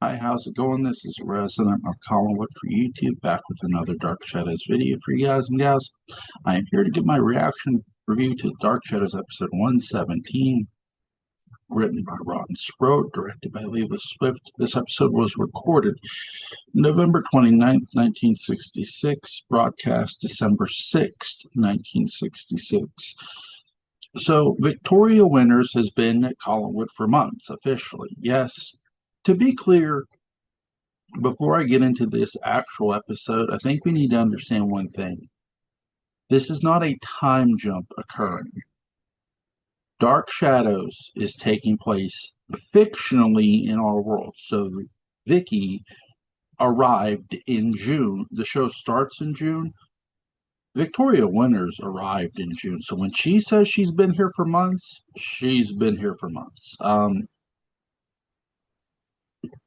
Hi, how's it going? This is Resident of Collinwood for YouTube, back with another Dark Shadows video for you guys and gals. I am here to give my reaction review to Dark Shadows episode 117, written by Ron Sprode, directed by Leila Swift. This episode was recorded November 29th, 1966, broadcast December 6th, 1966. So, Victoria Winters has been at Collinwood for months, officially. Yes, to be clear, before I get into this actual episode, I think we need to understand one thing. This is not a time jump occurring. Dark Shadows is taking place fictionally in our world. So Vicky arrived in June. The show starts in June. Victoria Winters arrived in June. So when she says she's been here for months, she's been here for months.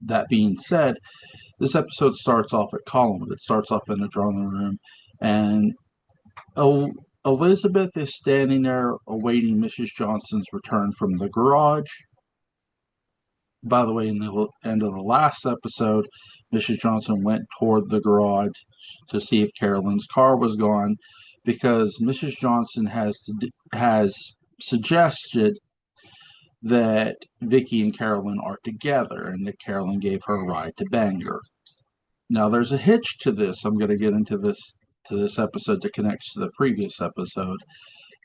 That being said, this episode starts off at Collinwood. It starts off in the drawing room, and Elizabeth is standing there awaiting Mrs. Johnson's return from the garage. By the way, in the end of the last episode, Mrs. Johnson went toward the garage to see if Carolyn's car was gone, because Mrs. Johnson has suggested that Vicky and Carolyn are together and that Carolyn gave her a ride to Bangor. Now, there's a hitch to this. I'm going to get into this episode that connects to the previous episode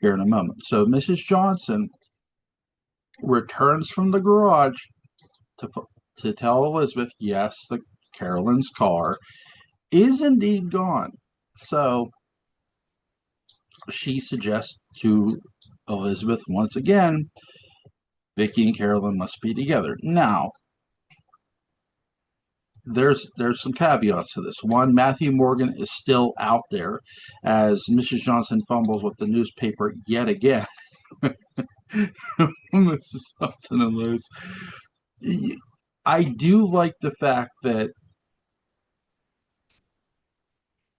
here in a moment. So Mrs. Johnson returns from the garage to to tell Elizabeth, yes, the Carolyn's car is indeed gone. So she suggests to Elizabeth once again, Vicky and Carolyn must be together. Now, there's some caveats to this. One, Matthew Morgan is still out there as Mrs. Johnson fumbles with the newspaper yet again. Mrs. Johnson and Liz. I do like the fact that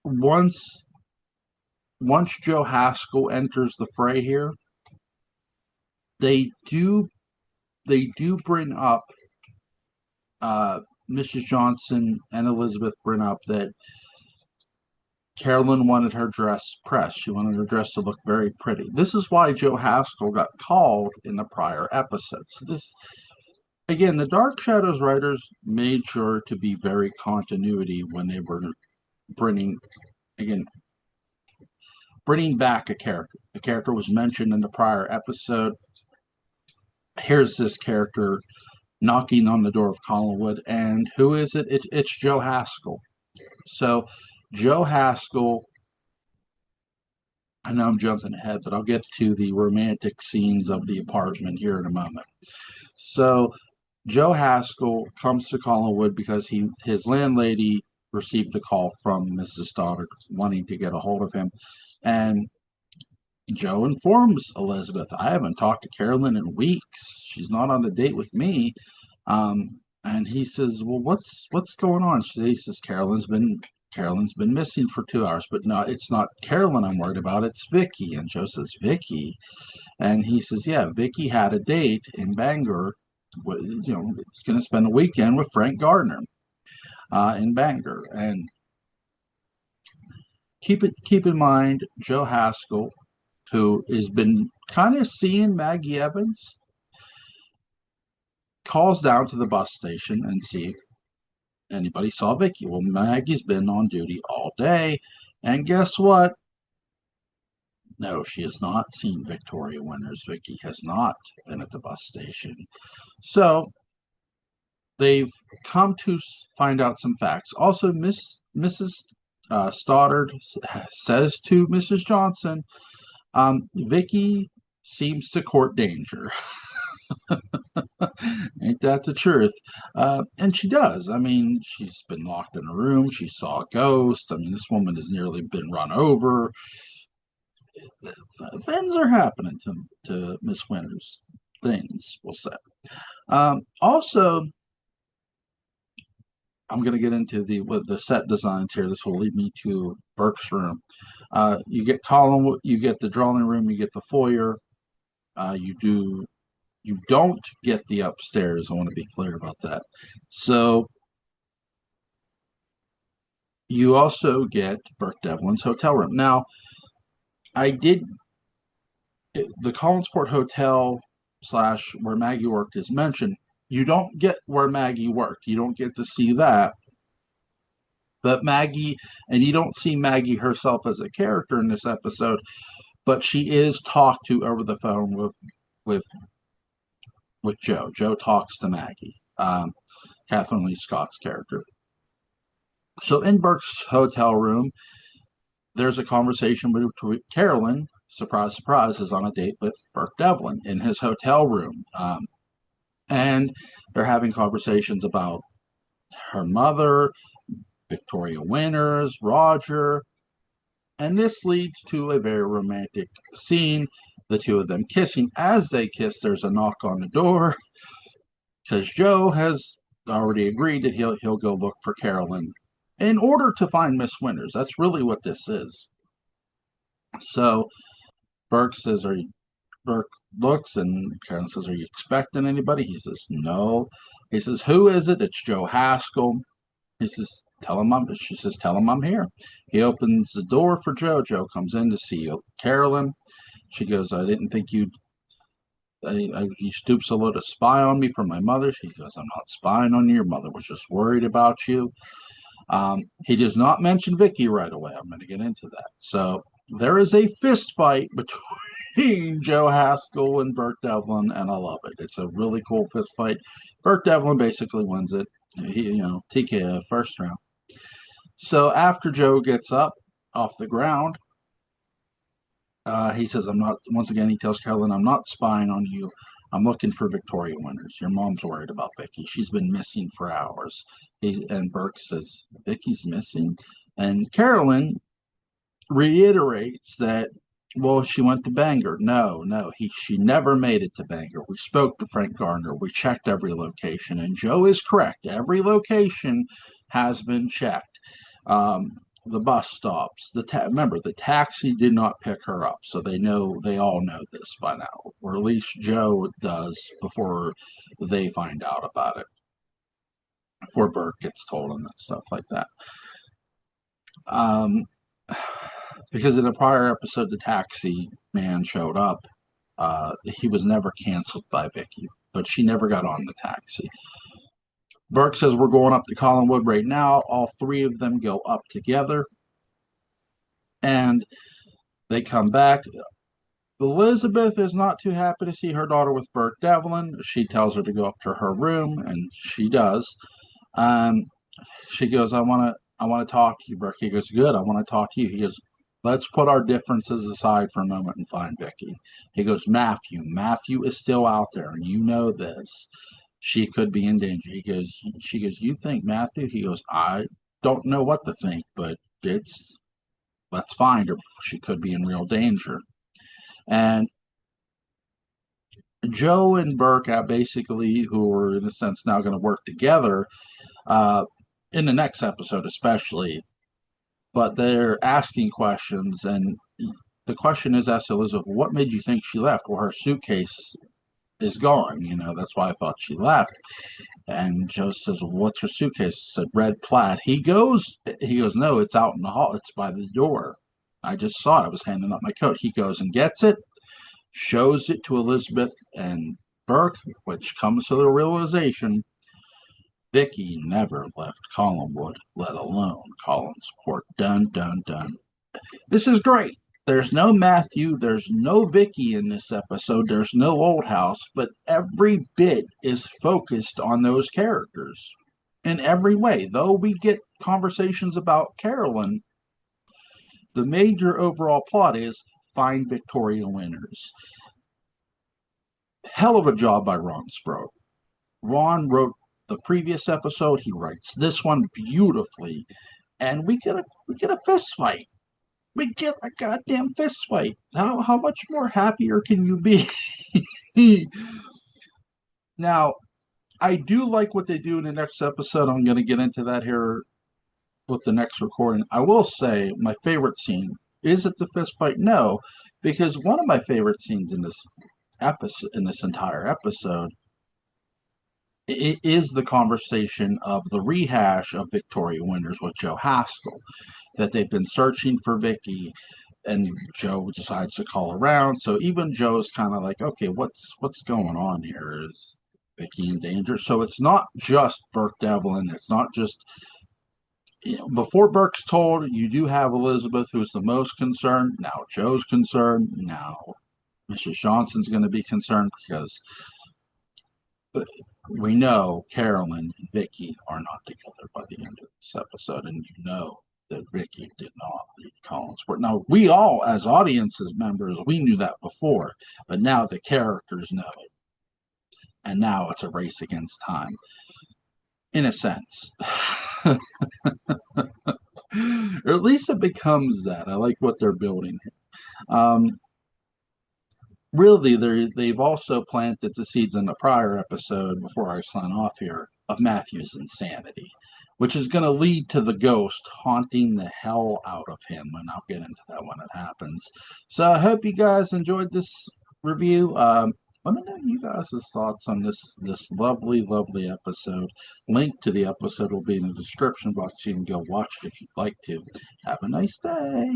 once Joe Haskell enters the fray here, they do bring up Mrs. Johnson and Elizabeth bring up that Carolyn wanted her dress pressed. She wanted her dress to look very pretty. This is why Joe Haskell got called in the prior episodes. This, again, the Dark Shadows writers made sure to be very continuity when they were bringing, again, bringing back a character. The character was mentioned in the prior episode. Here's this character knocking on the door of Collinwood, and who is it? It's Joe Haskell. So Joe Haskell, I know I'm jumping ahead, but I'll get to the romantic scenes of the apartment here in a moment. So Joe Haskell comes to Collinwood because his landlady received a call from Mrs. Stoddard wanting to get a hold of him. And Joe informs Elizabeth, I haven't talked to Carolyn in weeks. She's not on a date with me. And he says, well, what's going on? He says, Carolyn's been missing for 2 hours, but no, it's not Carolyn I'm worried about. It's Vicky. And Joe says, Vicky? And he says, yeah, Vicky had a date in Bangor. It's going to spend a weekend with Frank Gardner in Bangor. And keep in mind, Joe Haskell, who has been kind of seeing Maggie Evans, calls down to the bus station and see if anybody saw Vicky. Well, Maggie's been on duty all day, and guess what? No, she has not seen Victoria Winters. Vicky has not been at the bus station. So they've come to find out some facts. Also, Mrs. Stoddard says to Mrs. Johnson, Vicky seems to court danger. Ain't that the truth? And she does. I mean, she's been locked in a room. She saw a ghost. I mean, this woman has nearly been run over. Things are happening to Miss Winters. Things, we'll say. Also, I'm going to get into the set designs here. This will lead me to Burke's room. You get you get the drawing room, you get the foyer. You don't get the upstairs. I want to be clear about that. So you also get Burke Devlin's hotel room. Now, I did the Collinsport Hotel slash where Maggie worked is mentioned. You don't get where Maggie worked. You don't get to see that. But Maggie, and you don't see Maggie herself as a character in this episode, but she is talked to over the phone with with Joe. Joe talks to Maggie, Catherine Lee Scott's character. So in Burke's hotel room, there's a conversation between Carolyn. Surprise, surprise, is on a date with Burke Devlin in his hotel room. And they're having conversations about her mother, Victoria Winters, Roger, and this leads to a very romantic scene. The two of them kissing. As they kiss, there's a knock on the door because Joe has already agreed that he'll go look for Carolyn in order to find Miss Winters. That's really what this is. So Burke says, "Are you?" Burke looks and Carolyn says, "Are you expecting anybody?" He says, "No." He says, "Who is it?" "It's Joe Haskell." He says, "Tell him I'm." She says, "Tell him I'm here." He opens the door for Joe. Joe comes in to see Carolyn. She goes, "I didn't think you'd. He stooped so low to spy on me from my mother." She goes, "I'm not spying on you. Your mother was just worried about you." He does not mention Vicky right away. I'm going to get into that. So there is a fist fight between Joe Haskell and Burke Devlin, and I love it. It's a really cool fist fight. Burke Devlin basically wins it. TKO first round. So after Joe gets up off the ground, he says, "I'm not." Once again, he tells Carolyn, "I'm not spying on you. I'm looking for Victoria Winters. Your mom's worried about Vicky. She's been missing for hours." And Burke says, "Vicky's missing?" And Carolyn reiterates that, well, she went to Bangor. No, no, she never made it to Bangor. We spoke to Frank Gardner. We checked every location, and Joe is correct. Every location has been checked. The bus stops. Remember, the taxi did not pick her up, so they all know this by now, or at least Joe does before they find out about it. Before Burke gets told and stuff like that. Because in a prior episode, the taxi man showed up. He was never canceled by Vicky, but she never got on the taxi. Burke says, "We're going up to Collinwood right now." All three of them go up together, and they come back. Elizabeth is not too happy to see her daughter with Burke Devlin. She tells her to go up to her room, and she does. Um, she goes, I want to talk to you, Burke." He goes, "Good, I want to talk to you." He goes, "Let's put our differences aside for a moment and find Vicky." He goes, Matthew is still out there, and you know this. She could be in danger." She goes, "You think Matthew?" He goes, "I don't know what to think, but let's find her. She could be in real danger." And Joe and Burke basically, who are in a sense now going to work together, uh, in the next episode especially, but they're asking questions, and the question is asked to Elizabeth, "What made you think she left?" "Well, her suitcase is gone. That's why I thought she left." And Joe says, "Well, what's her suitcase?" He said, "Red plaid." He goes, "No, it's out in the hall. It's by the door. I just saw it. I was handing up my coat." He goes and gets it, shows it to Elizabeth and Burke, which comes to the realization Vicky never left Collinwood, let alone Collinsport. Dun, dun, dun. This is great. There's no Matthew, there's no Vicky in this episode, there's no Old House, but every bit is focused on those characters in every way. Though we get conversations about Carolyn, the major overall plot is find Victoria Winters. Hell of a job by Ron Sproat. Ron wrote the previous episode, he writes this one beautifully, and we get a fist fight. We get a goddamn fist fight. How much more happier can you be? Now, I do like what they do in the next episode. I'm going to get into that here with the next recording. I will say my favorite scene is it the fist fight? No, because one of my favorite scenes in this entire episode it is the conversation of the rehash of Victoria Winters with Joe Haskell, that they've been searching for Vicky, and Joe decides to call around. So even Joe's kind of like, okay, what's going on here? Is Vicky in danger? So it's not just Burke Devlin. It's not just, before Burke's told, you do have Elizabeth, who's the most concerned. Now Joe's concerned. Now Mrs. Johnson's going to be concerned because we know Carolyn and Vicky are not together by the end of this episode, and you know that Vicky did not leave Collinsworth. Now, we all, as audiences members, we knew that before, but now the characters know it, and now it's a race against time, in a sense. Or at least it becomes that. I like what they're building here. Really, they've also planted the seeds in the prior episode, before I sign off here, of Matthew's insanity, which is going to lead to the ghost haunting the hell out of him, and I'll get into that when it happens. So I hope you guys enjoyed this review. Let me know you guys' thoughts on this lovely, lovely episode. Link to the episode will be in the description box. You can go watch it if you'd like to. Have a nice day.